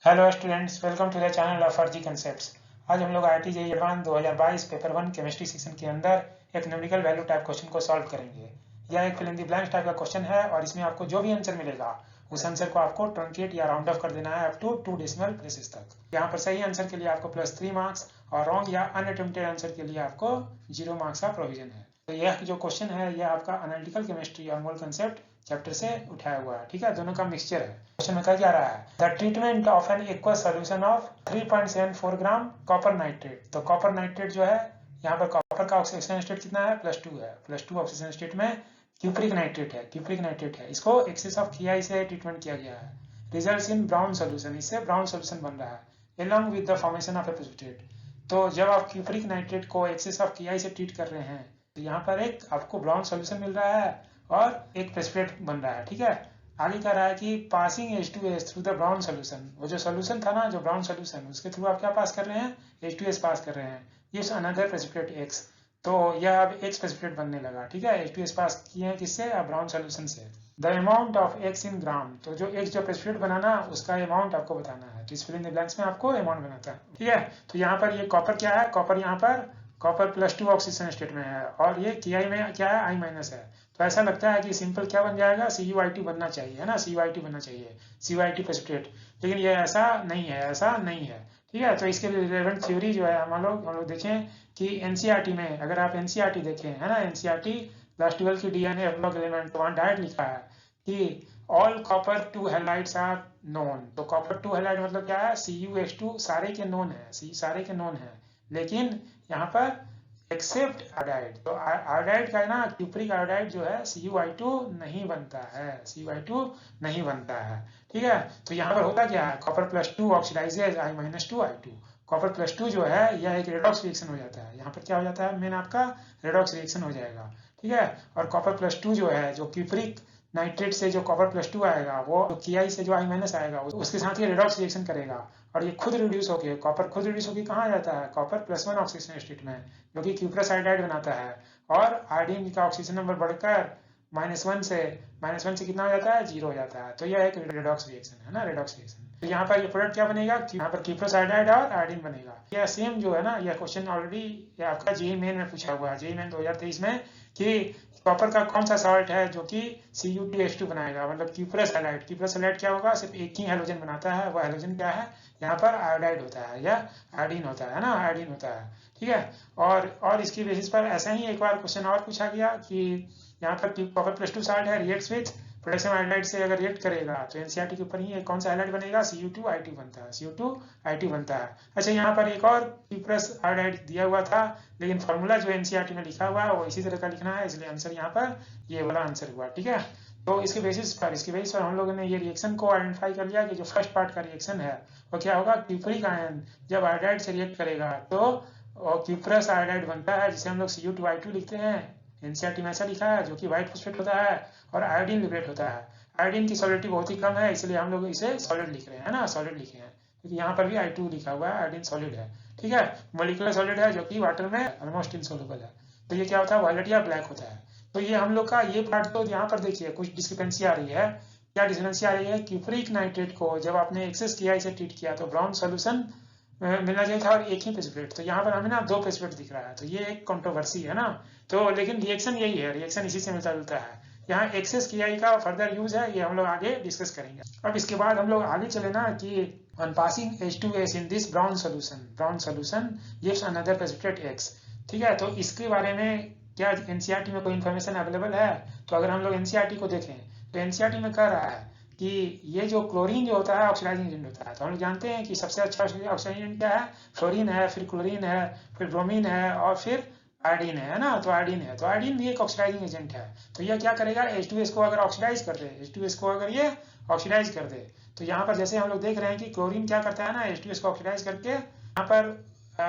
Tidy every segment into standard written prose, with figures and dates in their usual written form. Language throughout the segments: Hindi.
Hello students, welcome to the channel of RG concepts. आज हम लोग IIT JEE advance 2022 paper 1 chemistry section के अंदर एक न्यूमेरिकल वैल्यू टाइप क्वेश्चन को सॉल्व करेंगे। यह एक fill in the blanks type का क्वेश्चन है और इसमें आपको जो भी आंसर मिलेगा उस आंसर को आपको ट्रंकेट या राउंड ऑफ कर देना है अप टू 2 डेसिमल प्लेसेस तक। यहाँ पर सही आंसर के लिए आपको +3 मार्क्स और रॉन्ग या अनअटेम्प्टेड आंसर के लिए आपको 0 मार्क्स का प्रोविजन है। तो यह जो क्वेश्चन है यह आपका एनालिटिकल केमिस्ट्री और मोल कंसेप्ट चैप्टर से उठाया हुआ है। ठीक है, दोनों का मिक्सचर है। क्वेश्चन में क्या रहा है, the treatment of an aqueous solution of 3.74 gram copper nitrate. तो कॉपर नाइट्रेट जो है, यहाँ पर कॉपर का ऑक्सीजन स्टेट कितना है, +2 है। +2 ऑक्सीजन स्टेट में क्यूप्रिक नाइट्रेट है। इसको एक्सेस ऑफ KI से ट्रीटमेंट किया गया है। रिजल्ट्स इन ब्राउन सोल्यूशन, इससे ब्राउन सोल्यूशन बन रहा है along with the formation of A precipitate. तो जब आप क्यूप्रिक नाइट्रेट को एक्सेस ऑफ KI से ट्रीट कर रहे हैं तो यहाँ पर एक आपको ब्राउन सोल्यूशन मिल रहा है और एक प्रेसिपिटेट बन रहा है। ठीक है, आगे कह रहा है कि passing H2S through the brown solution. वो जो सोल्यूशन था ना, जो ब्राउन सोल्यूशन, उसके थ्रू आप क्या पास कर रहे हैं, H2S पास कर रहे हैं। इस अनदर प्रेसिपिटेट X, तो यह अब X प्रेसिपिटेट बनने लगा। ठीक है, H2S पास किए हैं किससे, ब्राउन सोल्यूशन से। द अमाउंट ऑफ X इन ग्राम, तो जो X जो प्रेसिपिटेट बनाना उसका अमाउंट आपको बताना है। तो इस फिल इन द ब्लैंक्स में आपको अमाउंट बनाता है। ठीक है, तो यहाँ पर ये कॉपर क्या है, कॉपर यहाँ पर कॉपर +2 ऑक्सीजन स्टेट में है और ये KI में क्या है, I- है। तो ऐसा लगता है कि सिंपल क्या बन जाएगा, CuI2 बनना चाहिए, है ना, CuI2 बनना चाहिए, CuI2 प्रेसिपिटेट। लेकिन ये ऐसा नहीं है, ऐसा नहीं है। ठीक है, तो इसके लिए रिलेवेंट थ्योरी जो है हम लोग देखें कि NCERT में, अगर आप NCERT देखें, है ना, NCERT क्लास 12 की DNA ब्लॉक एलिमेंट वहाँ डायरेक्ट लिखा है कि all copper 2 halides are known. तो कॉपर 2 हैलाइड मतलब क्या है, CuH2 सारे के नोन है, सारे के नोन है, लेकिन यहाँ पर एक्सेप्ट आयोडाइड। तो आयोडाइड का है ना, क्यूप्रिक आयोडाइड जो है CuI2 नहीं बनता है, CuI2 नहीं बनता है। ठीक है, तो यहाँ पर होता क्या है, कॉपर +2 ऑक्सीडाइजेज I-2I2। कॉपर +2 जो है यह एक रेडॉक्स रिएक्शन हो जाता है। यहाँ पर क्या हो जाता है, मेन आपका रेडॉक्स रिएक्शन हो जाएगा। ठीक है, और कॉपर +2 जो है, जो क्यूप्रिक नाइट्रेट से जो कॉपर +2 आएगा, वो KI से जो I- आएगा उसके साथ ये रेडॉक्स रिएक्शन करेगा और ये खुद रिड्यूस होके, कॉपर खुद रिड्यूस होके कहाँ जाता है, कॉपर +1 ऑक्सीजन स्टेट में, जो कि क्यूप्रस आयोडाइड बनाता है। और आयोडीन का ऑक्सीजन नंबर बढ़कर -1 से कितना हो जाता है, 0 हो जाता है। तो यह एक रेडॉक्स रिएक्शन है ना, रेडॉक्स रिएक्शन। तो यहाँ पर ये प्रोडक्ट क्या बनेगा, यहाँ पर क्यूप्रस आयोडाइड और आयोडीन बनेगा। यह सेम जो है ना, यह क्वेश्चन ऑलरेडी आपका जेईई मेन में पूछा हुआ है, जेईई मेन 2023 में, कि कॉपर का कौन सा सॉल्ट है जो कि Cu2H2 बनाएगा, मतलब क्यूप्रस हैलाइड। क्यूप्रस हैलाइड क्या होगा, सिर्फ एक ही हैलोजन बनाता है। वह हैलोजन क्या है, यहाँ पर आयोडाइड होता है या आयोडीन होता है ना, आयोडीन होता है। ठीक है, और इसकी बेसिस पर ऐसा ही एक बार क्वेश्चन और पूछा गया कि यहाँ पर कॉपर +2 सॉल्ट है, रिएक्ट्स विथ पोटेशियम आयोडाइड से अगर रिएक्ट करेगा तो NCERT के ऊपर ही कौन सा हाइलाइट बनेगा, Cu2I2 बनता है, Cu2I2 बनता है। अच्छा, यहाँ पर एक और क्यूप्रस आयोडाइड दिया हुआ था, लेकिन फॉर्मूला जो NCERT में लिखा हुआ है वो इसी तरह का लिखना है, इसलिए आंसर यहाँ पर ये वाला आंसर हुआ। ठीक है, तो इसके बेसिस पर हम लोगों ने ये रिएक्शन को आइडेंटिफाई कर लिया कि जो फर्स्ट पार्ट का रिएक्शन है वो क्या होगा, क्यूप्रिक आयन जब आयोडाइड से रिएक्ट करेगा तो क्यूप्रस आयोडाइड बनता है, जिसे हम लोग Cu2I2 लिखते हैं। NCERT में ऐसा लिखा है, जो कि व्हाइट फॉस्फेट होता है और आयोडीन लिबरेट होता है। आयोडीन की सॉलिडिटी बहुत ही कम है, इसलिए हम लोग इसे सॉलिड लिख रहे हैं ना, सॉलिड लिखे हैं, क्योंकि यहाँ पर भी I2 लिखा हुआ है, आयोडीन सॉलिड है। ठीक है, मोलिकुलर सॉलिड है जो कि वाटर में ऑलमोस्ट इनसॉल्युबल है। तो ये क्या होता है, वायलेट या ब्लैक होता है। तो ये हम लोग का ये पार्ट, तो यहाँ पर देखिए कुछ डिस्क्रिपेंसी आ रही है। क्या डिस्क्रिपेंसी आ रही है, क्यूप्रिक नाइट्रेट को जब आपने एक्सेस KI से ट्रीट किया तो ब्राउन सोल्यूशन मिलना चाहिए था और एक ही प्रेसिपिटेट। तो यहाँ पर हमें ना 2 प्रेसिपिटेट दिख रहा है, तो ये एक कंट्रोवर्सी है ना। तो लेकिन रिएक्शन यही है, रिएक्शन इसी से मिलता जुलता है। यहाँ एक्सेस KI का फर्दर यूज है, ये हम लोग आगे डिस्कस करेंगे। अब इसके बाद हम लोग आगे चले ना कि on passing H2S in this brown solution gives another precipitate X। ठीक है, तो इसके बारे में क्या NCERT में कोई इन्फॉर्मेशन अवेलेबल है? तो अगर हम लोग NCERT को देखें तो NCERT में कह रहा है कि ये जो क्लोरीन जो होता है ऑक्सीडाइजिंग एजेंट होता है। तो हम लोग जानते हैं कि सबसे अच्छा ऑक्सीडाइजिंग एजेंट क्या है, फ्लोरीन है, फिर क्लोरीन है, फिर ब्रोमीन है और फिर आयोडीन है ना। तो आयोडीन है, तो आयोडीन भी एक ऑक्सीडाइजिंग एजेंट है। तो यह क्या करेगा, H2S को अगर ऑक्सीडाइज कर दे, H2S को अगर ये ऑक्सीडाइज कर दे, तो यहाँ पर जैसे हम लोग देख रहे हैं कि क्लोरीन क्या करता है ना, H2S को ऑक्सीडाइज करके यहाँ पर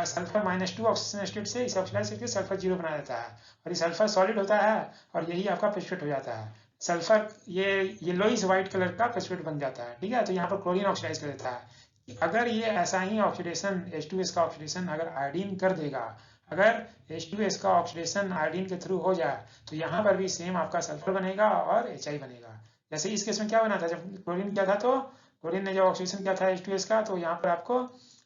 सल्फर -2 ऑक्सीजन स्टेट से इसे ऑक्सीडाइज करके सल्फर 0 बना देता है, और ये सल्फर सॉलिड होता है और यही आपका प्रेसिपिटेट हो जाता है। सल्फर ये येलोइश व्हाइट कलर का प्रेसिपिटेट बन जाता है। ठीक है, तो यहाँ पर क्लोरीन ऑक्सीडाइज कर देता है। अगर ये ऐसा ही ऑक्सीडेशन H2S का ऑक्सीडेशन अगर आयोडीन कर देगा, अगर H2S का ऑक्सीडेशन आयोडीन के थ्रू हो जाए तो यहाँ पर भी सेम आपका सल्फर बनेगा और HI बनेगा। जैसे इस केस में क्या बना था, जब क्लोरीन किया था तो क्लोरीन ने जब ऑक्सीडेशन किया था H2S का तो यहाँ पर आपको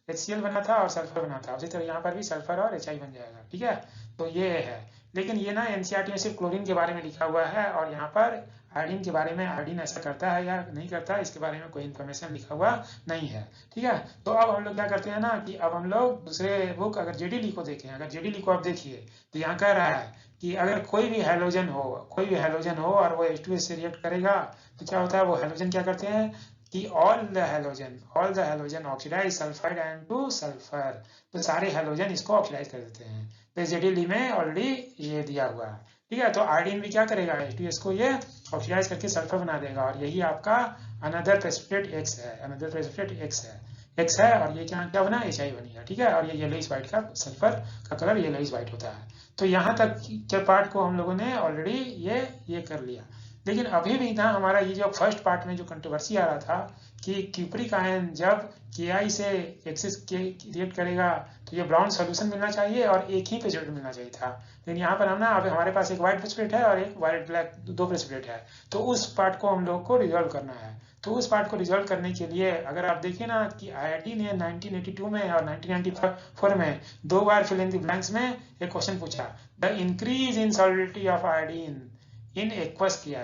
HCl बना था और सल्फर बना था, उसी तरह यहाँ पर भी सल्फर और HI बन जाएगा। ठीक है, तो ये है। लेकिन ये ना एनसीईआरटी में सिर्फ क्लोरीन के बारे में लिखा हुआ है और यहाँ पर आयोडीन के बारे में, आयोडीन ऐसा करता है या नहीं करता है इसके बारे में कोई इन्फॉर्मेशन लिखा हुआ नहीं है। ठीक है, तो अब हम लोग क्या करते हैं ना कि अब हम लोग दूसरे बुक अगर जेडी को देखें, अगर जेडी को आप देखिए तो यहाँ कह रहा है कि अगर कोई भी हैलोजन हो और वो H2S से रिएक्ट करेगा तो क्या होता है, वो हैलोजन क्या करते हैं कि all the halogen oxidise sulphide ion to sulphur, तो सारे हैलोजन इसको ऑक्सीडाइज कर देते हैं। तो जेडी में ऑलरेडी ये दिया हुआ है। ठीक है, तो आयोडीन भी क्या करेगा, H2S को ये ऑक्सीडाइज करके सल्फर बना देगा और यही आपका अनदर प्रेसिपिटेट X है और ये क्या बना, HI बनी है। ठीक है, और ये येलोइश व्हाइट का सल्फर का कलर येलोइश व्हाइट होता है। तो यहाँ तक के पार्ट को हम लोगों ने ऑलरेडी ये कर लिया। लेकिन अभी भी ना हमारा ये जो फर्स्ट पार्ट में जो कंट्रोवर्सी आ रहा था कि क्यूप्रिक आयन जब Ki से एक्सिस के रिएक्ट करेगा तो ये ब्राउन सोल्यूशन मिलना चाहिए और एक ही प्रेसिपिटेट मिलना चाहिए था। लेकिन यहाँ पर हम ना अब हमारे पास एक व्हाइट प्रेसिपिटेट है और एक व्हाइट ब्लैक, दो प्रेसिपिटेट है, तो उस पार्ट को हम लोग को रिजॉल्व करना है। तो उस पार्ट को रिजॉल्व करने के लिए अगर आप देखिए ना कि IIT ने 1982 में और 1994 में 2 बार फिल इन द ब्लैंक्स में एक क्वेश्चन पूछा, the increase in solidity of iodine in aqueous Ki।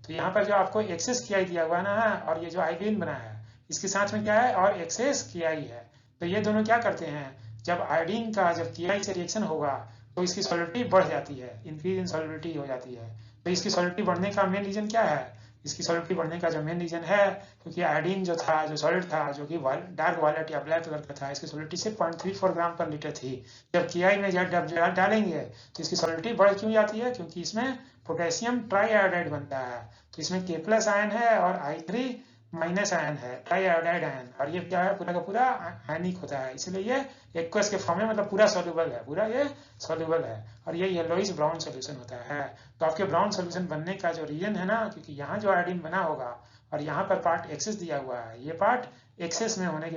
तो यहाँ पर जो आपको एक्सेस Ki दिया हुआ ना और ये जो आयोडीन बना है इसके साथ में क्या है और एक्सेस Ki है, तो ये दोनों क्या करते हैं, जब आयोडीन का जब Ki से रिएक्शन होगा तो इसकी सॉलिडिटी बढ़ जाती है, इंक्रीज इन सॉलिडिटी हो जाती है। तो इसकी सॉलिडिटी बढ़ने का मेन रीजन क्या है, इसकी सॉलिडिटी बढ़ने का जो मेन रीजन है क्योंकि आयोडीन जो था, जो सॉलिड था, जो कि डार्क वायलेट या ब्लैक कलर का था, इसकी सॉलिडिटी सिर्फ 0.34 ग्राम पर लीटर थी। जब Ki में जब डालेंगे तो इसकी सॉलिडिटी बढ़ क्यों जाती है, क्योंकि इसमें पोटेशियम ट्राईआयोडाइड बनता है, तो इसमें K+ आयन है और I3- आयन है, ट्राईआयोडाइड आयन, और ये क्या है, पूरा का पूरा आयनिक होता है, इसलिए ये एक्वस के फॉर्म में मतलब पूरा सॉल्युबल है, पूरा ये सॉल्युबल है और ये येलोइश ब्राउन सोल्यूशन होता है। तो आपके ब्राउन सोल्यूशन बनने का जो रीजन है ना, क्योंकि यहाँ जो आयोडीन बना होगा और यहाँ पर पार्ट एक्सेस दिया हुआ है, ये पार्ट एक्सेस में होने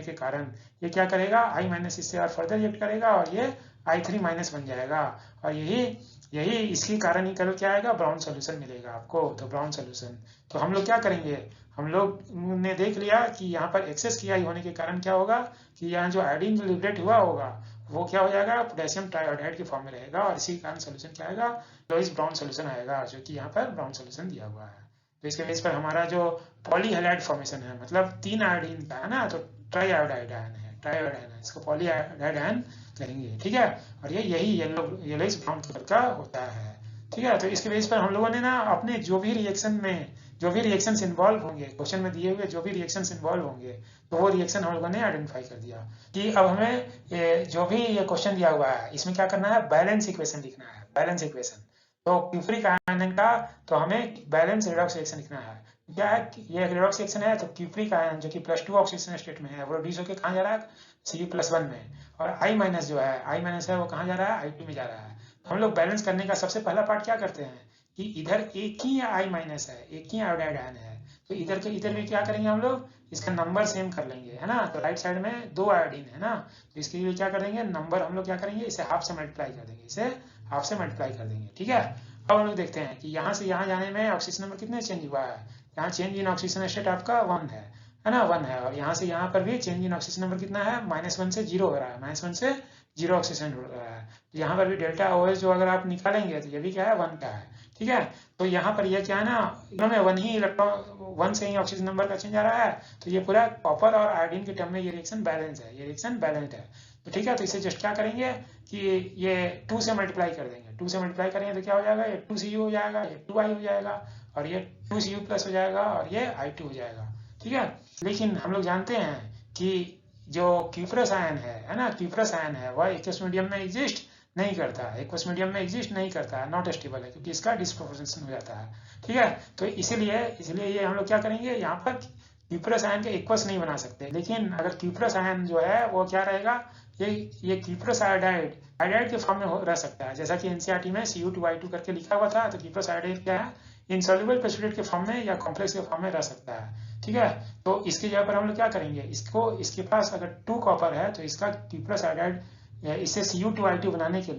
के कारण ये क्या करेगा, I- इससे और फर्दर रिएक्ट करेगा और ये I3- बन जाएगा और यही इसके कारण ही कल क्या आएगा, ब्राउन सोल्यूशन मिलेगा आपको। तो ब्राउन सोल्यूशन, तो हम लोग क्या करेंगे, हम लोग ने देख लिया कि यहाँ पर एक्सेस Ki होने के कारण क्या होगा कि यहाँ जो आयोडीन लिबरेट हुआ होगा वो क्या हो जाएगा, पोटेशियम ट्राईआयोडाइड के फॉर्म में रहेगा और इसी कारण सोल्यूशन क्या आएगा, येलोइश ब्राउन सोल्यूशन आएगा, जो कि यहाँ पर ब्राउन सोल्यूशन दिया हुआ है। तो इसके बेस पर हमारा जो पॉलीहैलाइड फॉर्मेशन है, मतलब 3 आयोडीन का है ना, तो ट्राईआयोडाइड आयन है, इसको पॉलीआयोडाइड आयन कहेंगे। ठीक है, और ये यही येलोइश ब्राउन कलर का होता है। ठीक है, तो इसके बेस पर हम लोगों ने ना अपने जो भी रिएक्शन इन्वॉल्व होंगे, क्वेश्चन में दिए हुए जो भी रिएक्शन इन्वॉल्व होंगे, तो वो रिएक्शन हम लोगों ने आइडेंटिफाई कर दिया कि अब हमें जो भी ये क्वेश्चन दिया हुआ है इसमें क्या करना है, बैलेंस इक्वेशन लिखना है, बैलेंस इक्वेशन। तो क्यूप्रिक आयन का तो हमें बैलेंस रिडॉक्स रिएक्शन लिखना है। क्या है, ये रिडॉक्स रिएक्शन है, तो क्यूप्रिक आयन जो कि +2 ऑक्सीजन स्टेट में है वो रिड्यूस होकर कहाँ जा रहा है, Cu+1 में, और I- जो है I- है वो कहाँ जा रहा है, I2 में जा रहा है। तो हम लोग बैलेंस करने का सबसे पहला पार्ट क्या करते हैं कि इधर एक ही I- है, एक ही आयोडाइड आयन है, तो इधर भी क्या करेंगे हम लोग, इसका नंबर सेम कर लेंगे, है ना। तो राइट साइड में 2 आयोडीन है ना, तो इसके लिए क्या करेंगे, नंबर हम लोग क्या करेंगे, इसे हाफ से मल्टीप्लाई कर देंगे। ठीक है, अब हम लोग देखते हैं कि यहाँ से यहाँ जाने में ऑक्सीजन नंबर कितने चेंज हुआ है, यहाँ चेंज इन ऑक्सीजन स्टेट आपका 1 है ना, 1 है, और यहाँ से यहाँ पर भी चेंज इन ऑक्सीजन नंबर कितना है, -1 से 0 हो रहा है, -1 से 0 ऑक्सीजन हो रहा है। तो यहाँ पर भी डेल्टा OH जो अगर आप निकालेंगे तो ये भी क्या है, 1 का है। ठीक है, तो यहाँ पर ये क्या है ना, में 1 ही इलेक्ट्रॉन, 1 से ही ऑक्सीजन नंबर का चेंज आ रहा है, तो ये पूरा कॉपर और आयोडीन के टर्म में ये रिएक्शन बैलेंस है, तो ठीक है, तो इसे जस्ट क्या करेंगे कि ये 2 से मल्टीप्लाई कर देंगे, 2 से मल्टीप्लाई करेंगे तो क्या हो जाएगा, ये 2Cu हो जाएगा, ये 2I हो जाएगा और ये 2Cu+ हो जाएगा और ये I2 हो जाएगा। ठीक है, लेकिन हम लोग जानते हैं कि जो क्यूप्रस आयन है ना, क्यूप्रस आयन है वह एक्वस मीडियम में एग्जिस्ट नहीं करता है, नॉट स्टेबल है, क्योंकि इसका डिस्प्रोपोर्शनल हो जाता है। ठीक है, तो इसीलिए ये हम लोग क्या करेंगे, यहाँ पर क्यूप्रस आयन के एक्वस नहीं बना सकते, लेकिन अगर क्यूप्रस आयन जो है वो क्या रहेगा, ये क्यूप्रस आयोडाइड के फॉर्म में रह सकता है, जैसा कि एनसीईआरटी में Cu2I2 करके लिखा हुआ था, तो क्यूप्रस आयोडाइड क्या है, इनसॉल्युबल प्रेसिपिटेट के फॉर्म में या कॉम्प्लेक्स के फॉर्म में रह सकता है। ठीक है, तो इसकी जगह पर हम लोग क्या करेंगे, इसके पास अगर 2 कॉपर है तो इसका Cu+ आयोडाइड इसे Cu2I2 बनाने के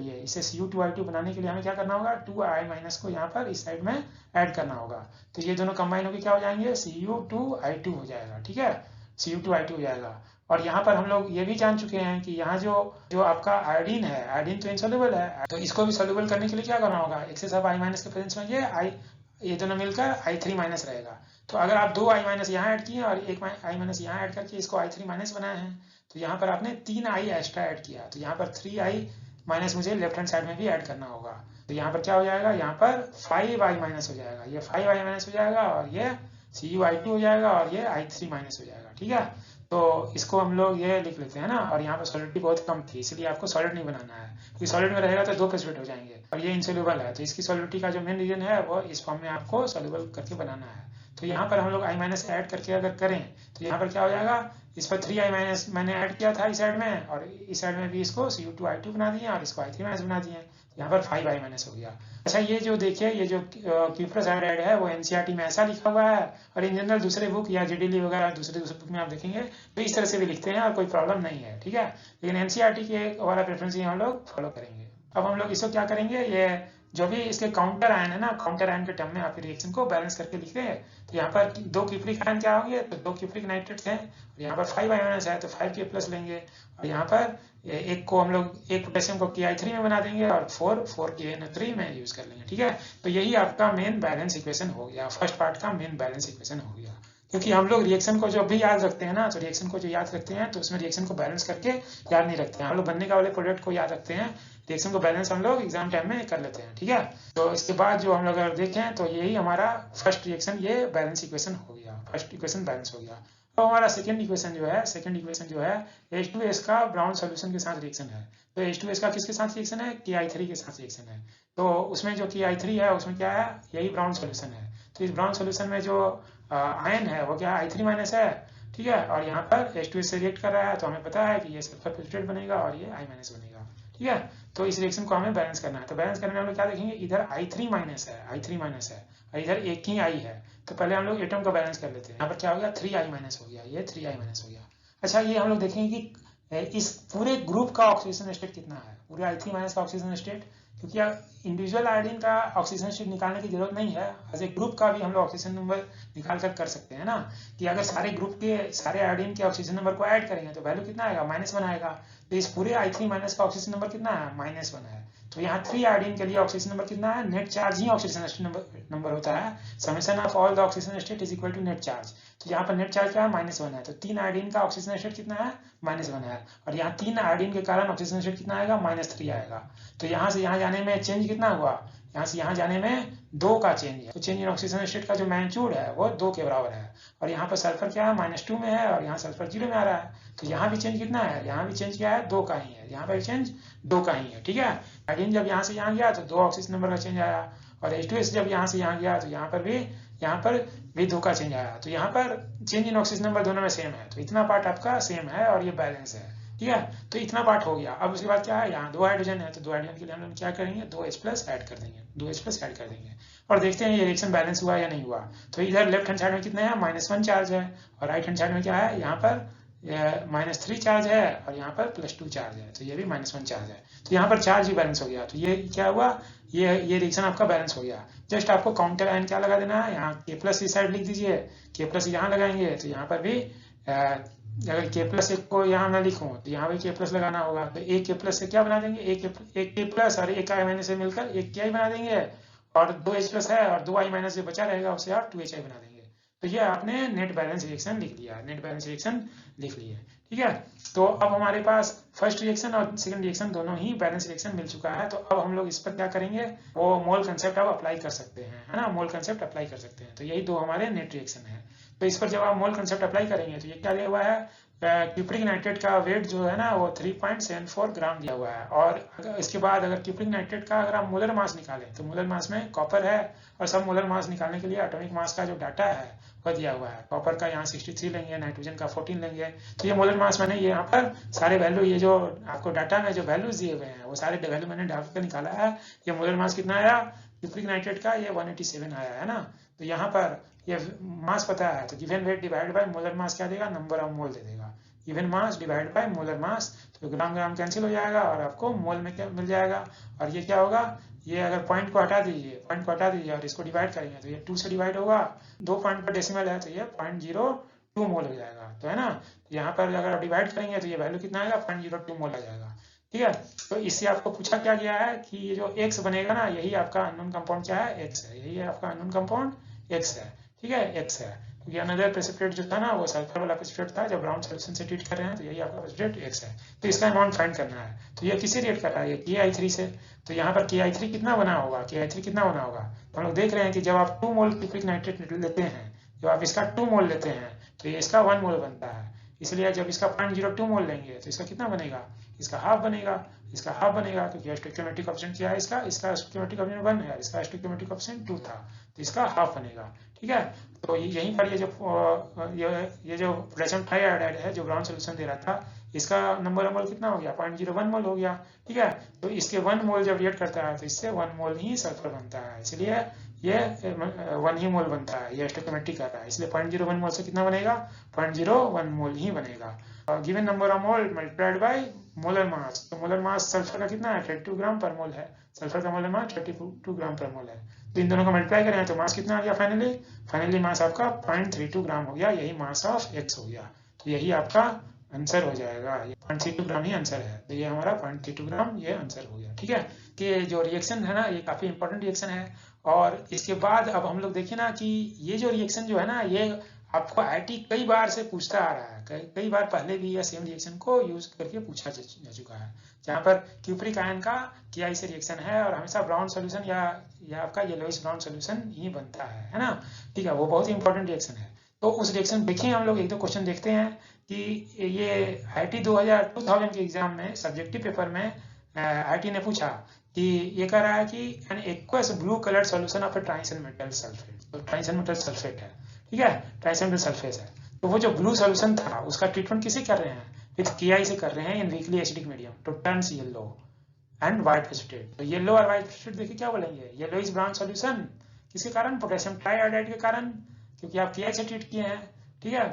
लिए हमें क्या करना होगा, 2I माइनस को यहाँ पर इस साइड में ऐड करना होगा। तो ये दोनों कंबाइन होकर क्या हो जाएंगे, Cu2I2 हो जाएगा। ठीक है, Cu2I2 हो जाएगा। और यहाँ पर हम लोग ये भी जान चुके हैं कि यहाँ जो आपका आयोडीन है, आयोडीन तो इनसॉल्युबल है, तो इसको भी सॉल्युबल करने के लिए क्या करना होगा, एक्सेस ऑफ I माइनस के प्रेजेंस में ये दोनों मिलकर I3 माइनस रहेगा। तो अगर आप 2I माइनस यहाँ ऐड किए और एक I माइनस यहाँ ऐड करके इसको I3 माइनस बनाए हैं, तो यहाँ पर आपने 3I एक्स्ट्रा ऐड किया, तो यहाँ पर 3I माइनस मुझे लेफ्ट हैंड साइड में भी ऐड करना होगा। तो यहाँ पर क्या हो जाएगा, यहाँ पर 5I माइनस हो जाएगा, ये 5I माइनस हो जाएगा और ये Cu2 हो जाएगा और ये I3 माइनस हो जाएगा। ठीक है, तो इसको हम लोग ये लिख लेते हैं ना। और यहाँ पर सॉलिडिटी बहुत कम थी, इसलिए आपको सॉलिड नहीं बनाना है, क्योंकि सॉलिड में रहेगा तो 2 प्रेसिपिटेट हो जाएंगे और ये इनसॉल्युबल है, तो इसकी सॉलिडिटी का जो मेन रीजन है वो इस फॉर्म में आपको सॉल्युबल करके बनाना है। तो यहाँ पर हम लोग I माइनस ऐड करके अगर करें तो यहाँ पर क्या हो जाएगा, इस पर 3I माइनस मैंने ऐड किया था इस साइड में, और इस साइड में भी इसको Cu2I2 बना दिए और इसको I3 माइनस बना दिए, यहाँ पर 5I माइनस हो गया। अच्छा, ये जो देखिए, ये जो क्यूप्रस आयोडाइड है वो NCERT में ऐसा लिखा हुआ है, और इन जनरल दूसरे बुक या GDL वगैरह दूसरे बुक में आप देखेंगे तो इस तरह से भी लिखते हैं और कोई प्रॉब्लम नहीं है। ठीक है, लेकिन NCERT के वाला प्रेफरेंस हम लोग फॉलो करेंगे। अब हम लोग इसको क्या करेंगे, ये जो भी इसके काउंटर आयन है ना, काउंटर आयन के टर्म में आप रिएक्शन को बैलेंस करके लिखते हैं। तो यहाँ पर 2 क्यूप्रिक आयन क्या होंगे, तो 2 क्यूप्रिक नाइट्रेट्स हैं, और यहाँ पर 5I माइनस है तो 5K प्लस लेंगे, और यहाँ पर एक को हम लोग एक पोटेशियम को Ki3 में बना देंगे और 4KN3 में यूज कर लेंगे। ठीक है, तो यही आपका मेन बैलेंस इक्वेशन हो गया, फर्स्ट पार्ट का मेन बैलेंस इक्वेशन हो गया। क्योंकि हम लोग रिएक्शन को जब भी याद रखते हैं ना, तो रिएक्शन को जो याद रखते हैं तो उसमें रिएक्शन को बैलेंस करके याद नहीं रखते हैं, हम लोग बनने का वाले प्रोडक्ट को याद रखते हैं, रिएक्शन को बैलेंस हम लोग एग्जाम टाइम में कर लेते हैं। ठीक है, तो इसके बाद जो हम लोग अगर देखें तो यही हमारा फर्स्ट रिएक्शन, ये बैलेंस इक्वेशन हो गया, फर्स्ट इक्वेशन बैलेंस हो गया। तो हमारा सेकंड इक्वेशन जो है H2S का ब्राउन सोल्यूशन के साथ रिएक्शन है। तो H2S का किसके साथ रिएक्शन है, Ki3 के साथ रिएक्शन है। तो उसमें जो Ki3 है उसमें क्या है, यही ब्राउन सोल्यूशन है। तो इस ब्राउन सोल्यूशन में जो आयन है वो क्या I3 माइनस है। ठीक है, और यहाँ पर H2S से रिएक्ट कर रहा है, तो हमें पता है कि ये सल्फर प्रेसिपिटेट बनेगा और ये I माइनस बनेगा। ठीक है, तो इस रिएक्शन को हमें बैलेंस करना है। तो बैलेंस करने में हम लोग क्या देखेंगे, इधर I3 माइनस है और इधर एक ही I है। तो पहले हम लोग एटम को बैलेंस कर लेते हैं। यहाँ पर क्या हो गया, 3I माइनस हो गया, ये 3I माइनस हो गया। अच्छा, ये हम लोग देखेंगे कि इस पूरे ग्रुप का ऑक्सीजन स्टेट कितना है, पूरे I3 माइनस का ऑक्सीजन स्टेट, क्योंकि इंडिविजुअल आयोडीन का ऑक्सीजन स्टेट निकालने की जरूरत नहीं है, एज ए ग्रुप का भी हम लोग ऑक्सीजन नंबर निकाल कर सकते हैं ना, कि अगर सारे ग्रुप के सारे आयोडीन के ऑक्सीजन नंबर को ऐड करेंगे तो वैल्यू कितना आएगा, -1 आएगा। तो इस पूरे I3 माइनस का ऑक्सीजन नंबर कितना है, -1 है। तो यहाँ 3 आयोडीन के लिए ऑक्सीजन नंबर कितना है, नेट चार्ज ही ऑक्सीजन स्टेट नंबर होता है, summation of all the oxygen state is equal to net charge. तो यहाँ पर नेट चार्ज क्या है, -1 है। तो 3 आयोडीन का ऑक्सीजन स्टेट कितना है, -1 है, और यहाँ 3 आयोडीन के कारण ऑक्सीजन स्टेट कितना आएगा, -3 आएगा। तो यहाँ से यहाँ जाने में चेंज कितना हुआ, यहाँ से यहाँ जाने में 2 का चेंज है। तो चेंज इन ऑक्सीजन स्टेट का जो मैग्नीट्यूड है वो 2 के बराबर है। और यहाँ पर सल्फर क्या है, -2 में है, और यहाँ सल्फर 0 में आ रहा है। तो यहाँ भी चेंज कितना है, यहाँ भी चेंज क्या है, 2 का ही है, यहाँ पर चेंज 2 का ही है। ठीक है, आयोडीन जब यहाँ से यहाँ गया तो 2 ऑक्सीजन नंबर का चेंज आया, और H2S जब यहाँ से यहाँ गया तो यहाँ पर भी 2 का चेंज आया। तो यहाँ पर चेंज इन ऑक्सीजन नंबर दोनों में सेम है, तो इतना पार्ट आपका सेम है और ये बैलेंस है। ठीक है, तो इतना पार्ट हो गया। अब उसके बाद क्या है, यहाँ 2 हाइड्रोजन है, तो 2 हाइड्रोजन के लिए हम लोग क्या करेंगे, 2H प्लस ऐड कर देंगे, 2H प्लस ऐड कर देंगे, और देखते हैं ये रिएक्शन बैलेंस हुआ या नहीं हुआ। तो इधर लेफ्ट हैंड साइड में कितना है, -1 चार्ज है, और राइट हैंड साइड में क्या है, यहाँ पर -3 चार्ज है, और यहाँ पर +2 चार्ज है, तो ये भी -1 चार्ज है। तो यहाँ पर चार्ज भी बैलेंस हो गया। तो ये क्या हुआ, ये रिएक्शन आपका बैलेंस हो गया। जस्ट आपको काउंटर आयन क्या लगा देना है, यहाँ K+ इस साइड लिख दीजिए, K+ यहाँ लगाएंगे, तो यहाँ पर भी अगर K+ एक को यहाँ मैं लिखूं तो यहाँ भी K+ लगाना होगा। तो एक K+ से क्या बना देंगे, एक K+ और एक I माइनस से मिलकर एक Ki बना देंगे, और 2H+ है और 2I माइनस जो बचा रहेगा उसे आप 2HI बना देंगे। तो ये आपने नेट बैलेंस रिएक्शन लिख लिया, नेट बैलेंस रिएक्शन लिख लिए। ठीक है, तो अब हमारे पास फर्स्ट रिएक्शन और सेकंड रिएक्शन दोनों ही बैलेंस रिएक्शन मिल चुका है। तो अब हम लोग इस पर क्या करेंगे, वो मोल कंसेप्ट आप अप्लाई कर सकते हैं, है ना, मोल कंसेप्ट अप्लाई कर सकते हैं। तो यही 2 हमारे नेट रिएक्शन है। तो इस पर जब आप मोल कंसेप्ट अप्लाई करेंगे तो ये क्या दिया हुआ है, क्यूप्रिक नाइट्रेट का वेट जो है ना वो 3.74 ग्राम दिया हुआ है। और इसके बाद अगर क्यूप्रिक नाइट्रेट का अगर आप मोलर मास निकालें तो मोलर मास में कॉपर है, और सब मोलर मास निकालने के लिए एटॉमिक मास का जो डाटा है वह दिया हुआ है। कॉपर का यहाँ 63 लेंगे, नाइट्रोजन का 14 लेंगे। तो ये मोलर मास मैंने ये यहाँ पर सारे वैल्यू, ये जो आपको डाटा में जो वैल्यूज दिए हुए हैं वो सारे वैल्यू मैंने डाल कर निकाला है। ये मोलर मास कितना आया क्यूप्रिक नाइट्रेट का, ये 187 आया है ना। तो यहाँ पर ये मास पता है, तो given weight divide by molar mass क्या देगा, नंबर ऑफ मोल दे देगा। Even mass divide by molar mass, तो ग्राम ग्राम कैंसिल हो जाएगा और आपको मोल में क्या मिल जाएगा। और ये क्या होगा, ये अगर पॉइंट को हटा दीजिए और इसको डिवाइड करेंगे तो ये 2 से डिवाइड होगा, 2 पॉइंट पर डेसिमल है तो ये 0.02 मोल हो जाएगा, तो है ना। यहाँ पर अगर आप डिवाइड करेंगे तो ये वैल्यू कितना आएगा, 0.02 मोल आ जाएगा। ठीक है, तो इससे आपको पूछा क्या गया है कि ये जो x बनेगा ना, यही आपका अननोन कंपाउंड क्या है, x है, यही है आपका अननोन कंपाउंड x है। ठीक है, x है, क्योंकि अनदर प्रेसिपिटेट जो था ना वो सल्फर वाला प्रेसिपिटेट था, जब ब्राउन सोल्यूशन से ट्रीट कर रहे हैं तो यही आपका प्रेसिपिटेट x है। तो इसका अमाउंट फाइंड करना है, तो ये किससे रिएक्ट कर रहा है, ये KI3 से। तो यहाँ पर KI3 कितना बना होगा, KI3 कितना बना होगा, तो हम लोग देख रहे हैं कि जब आप 2 मोल क्यूप्रिक नाइट्रेट लेते हैं, जब आप इसका 2 मोल लेते हैं तो ये इसका 1 मोल बनता है। इसलिए जब इसका 0.02 मोल लेंगे तो इसका कितना बनेगा, इसका हाफ बनेगा, इसका हाफ बनेगा, क्योंकि स्टोइकियोमेट्रिक कोएफिशिएंट क्या है इसका स्टोइकियोमेट्रिक कोएफिशिएंट 1 है, इसका स्टोइकियोमेट्रिक कोएफिशिएंट 2 था, तो इसका हाफ बनेगा। ठीक है, तो यहीं पर ये जो पोटेशियम ट्राइआयोडाइड है जो ब्राउन सोल्यूशन दे रहा था, इसका नंबर मोल कितना हो गया, 0.01 मोल हो गया। ठीक है, तो इसके 1 मोल जब रिएक्ट करता है तो इससे 1 मोल ही सल्फर बनता है, इसलिए ये 1 ही मोल बनता है, ये स्टोइकियोमेट्रिक कर रहा है, इसलिए 0.01 मोल से कितना बनेगा, 0.01 मोल ही बनेगा। Given number of mole multiplied by molar mass, तो मोलर मास सल्फर का कितना है, 32 ग्राम पर मोल है, सल्फर का मोलर मास 32 ग्राम पर मोल है। तो इन दोनों को मल्टीप्लाई करें तो मास कितना आ गया, फाइनली मास आपका 0.32 ग्राम हो गया, यही मास ऑफ x हो गया। तो यही आपका आंसर हो जाएगा, ये 0.32 ग्राम ही आंसर है, तो ये हमारा 0.32 ग्राम ये आंसर हो गया। ठीक है, कि जो रिएक्शन है ना ये काफी इंपॉर्टेंट रिएक्शन है। और इसके बाद अब हम लोग देखें ना कि ये जो रिएक्शन जो है ना, ये आपको आईटी कई बार से पूछता आ रहा है, कई बार पहले भी यह सेम रिएक्शन को यूज करके पूछा जा चुका है, जहाँ पर क्यूप्रिक आयन का KI से रिएक्शन है और हमेशा ब्राउन सोल्यूशन या आपका येलोइश ब्राउन सोल्यूशन ही बनता है ना। ठीक है, वो बहुत ही इंपॉर्टेंट रिएक्शन है। तो उस रिएक्शन देखें हम लोग, एक दो क्वेश्चन देखते हैं कि ये आईटी 2000 के एग्जाम में सब्जेक्टिव पेपर में आईटी ने पूछा कि ये कह रहा है कि an aqueous blue coloured solution of a transition metal sulphate, तो ट्रांजिशन मेटल सल्फेट है, ठीक है, ट्रांजिशन मेटल सल्फेट है, तो वो जो ब्लू सॉल्यूशन था उसका ट्रीटमेंट किसे कर रहे हैं, विद KI से कर रहे हैं in weakly acidic medium to turns yellow and white precipitate. तो येलो और व्हाइट प्रेसिपिटेट देखिए क्या बोलेंगे, येलो इज ब्राउन सॉल्यूशन किसके कारण, पोटेशियम ट्राइआयोडाइड के कारण, क्योंकि आप KI से ट्रीट किए हैं। ठीक है,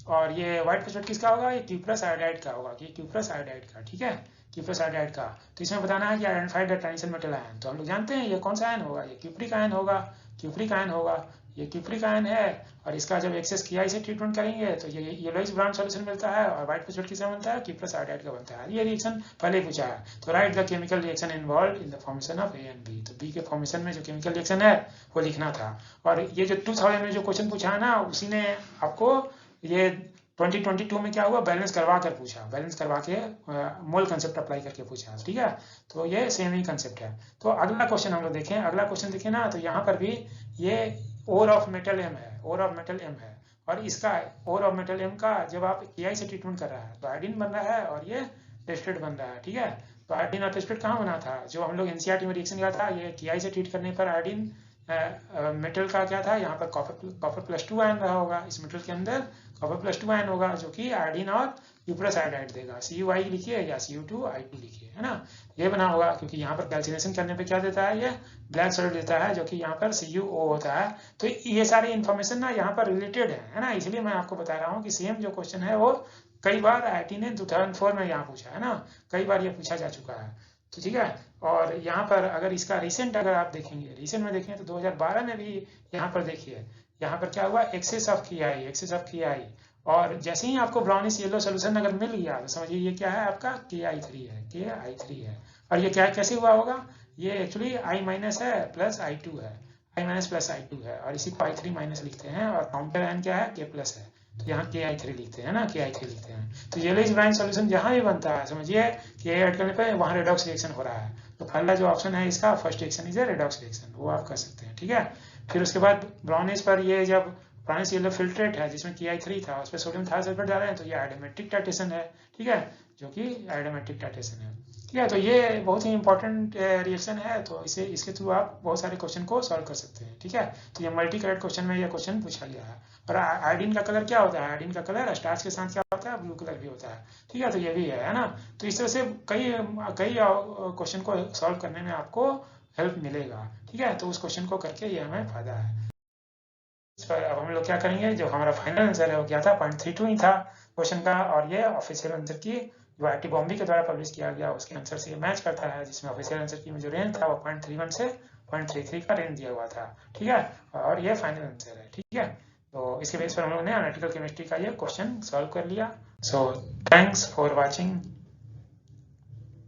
और ये व्हाइट प्रेसिपिटेट किसका होगा, ये क्यूप्रस आयोडाइड का होगा, ये क्यूप्रस आयोडाइड का। ठीक है, क्यूप्रस आयोडाइड का। तो इसमें बताना है कि identified the transition metal ion, तो हम लोग जानते हैं ये कौन सा आयन होगा, ये क्यूप्रिक आयन होगा, क्यूप्रिक आयन होगा, ये क्यूप्रिक आयन है। और इसका जब एक्सेस KI से ट्रीटमेंट करेंगे तो ये येलोइश ब्राउन सॉल्यूशन मिलता है, और व्हाइट प्रेसिपिटेट किसका बनता है, क्यूप्रस आयोडाइड का बनता है। ये रिएक्शन पहले पूछा है, तो right the chemical reaction involve in the formation of A and B, तो B के फॉर्मेशन में जो केमिकल रिएक्शन है वो लिखना था। और ये जो 2000 में जो क्वेश्चन पूछा है ना, उसी ने आपको ये 2022 में क्या हुआ, बैलेंस करवा कर पूछा, बैलेंस करवा के मोल कंसेप्ट अप्लाई करके पूछा। ठीक है, तो ये सेम ही कंसेप्ट है। तो अगला क्वेश्चन हम लोग देखें, अगला क्वेश्चन देखें ना, तो यहाँ पर भी ये ओर ऑफ मेटल M है, ओर ऑफ मेटल M है, और इसका ओर ऑफ मेटल M का जब आप KI से ट्रीटमेंट कर रहा है तो आयोडीन बन रहा है और ये प्रेसिपिटेट बन रहा है। ठीक है, तो आयोडीन और प्रेसिपिटेट कहाँ बना था, जो हम लोग NCERT में रिएक्शन किया था, ये KI से ट्रीट करने पर आयोडीन मेटल का क्या था, यहाँ पर कॉपर +2 आयन रहा होगा, इस मेटल के अंदर कॉपर +2 आयन होगा, जो कि आयोडीन और क्यूप्रस आयोडाइड देगा, CuI लिखिए या Cu2I2 लिखिए, है ना, ये बना होगा। क्योंकि यहाँ पर कैल्सिनेशन करने पे क्या देता है, ये ब्लैक सॉल्ट देता है, जो कि यहाँ पर CuO होता है। तो ये सारी इन्फॉर्मेशन ना यहाँ पर रिलेटेड है ना, इसलिए मैं आपको बता रहा हूँ कि सेम जो क्वेश्चन है वो कई बार आईटी ने 2004 में यहाँ पूछा है ना, कई बार ये पूछा जा चुका है। तो ठीक है, और यहाँ पर अगर इसका रिसेंट अगर आप देखेंगे, रिसेंट में देखें तो 2012 में भी यहाँ पर देखिए, यहाँ पर क्या हुआ, एक्सेस ऑफ KI, और जैसे ही आपको ब्राउनिश येलो सोल्यूशन अगर मिल गया तो समझिए ये क्या है, आपका KI3 है। और ये क्या कैसे हुआ होगा, ये एक्चुअली I- है प्लस I2 है, I- प्लस I2 है, और इसी को I3- लिखते हैं, और काउंटर आयन क्या है, K+ है, तो यहाँ KI3 लिखते हैं ना, KI3 लिखते हैं। तो येलोइश ब्राउन सॉल्यूशन जहाँ भी बनता है समझिए KI ऐड करने पे वहाँ रेडॉक्स रिएक्शन हो रहा है। तो पहला जो ऑप्शन है इसका first reaction is a redox reaction, वो आप कर सकते हैं। ठीक है, फिर उसके बाद ब्राउनिश पर ये जब ब्राउनिश येलो फिल्ट्रेट है जिसमें KI3 था, उस पर सोडियम थायोसल्फेट डाल रहे हैं, तो ये आयोडोमेट्रिक टाइटेशन है। ठीक है, जो कि आयोडोमेट्रिक टाइटेशन है। ठीक है, तो ये बहुत ही इंपॉर्टेंट रिएक्शन है, तो इसके थ्रू आप बहुत सारे क्वेश्चन को सॉल्व कर सकते हैं। ठीक है, तो ये मल्टी कलर्ड क्वेश्चन में ये क्वेश्चन पूछा गया है। और आयोडीन का कलर क्या होता है, आयोडीन का कलर स्टार्च के साथ क्या होता है, ब्लू कलर भी होता है। ठीक है, तो ये भी है ना। तो इस तरह से कई क्वेश्चन को सॉल्व करने में आपको हेल्प मिलेगा। ठीक है, तो उस क्वेश्चन को करके ये हमें फायदा है। इस पर अब हम लोग क्या करेंगे, जो हमारा फाइनल आंसर है वो क्या था, 0.32 ही था। क्वेश्चन का, और ये ऑफिशियल आंसर की जो IIT बॉम्बे के द्वारा पब्लिश किया गया उसके आंसर से मैच करता है, जिसमें ऑफिशियल आंसर की जो रेंज था वो 0.31 से 0.33 का रेंज दिया हुआ था। ठीक है, और ये फाइनल आंसर है। ठीक है, तो इसके बेस पर हम लोगों ने एनालिटिकल केमिस्ट्री का ये क्वेश्चन सॉल्व कर लिया। So thanks for watching.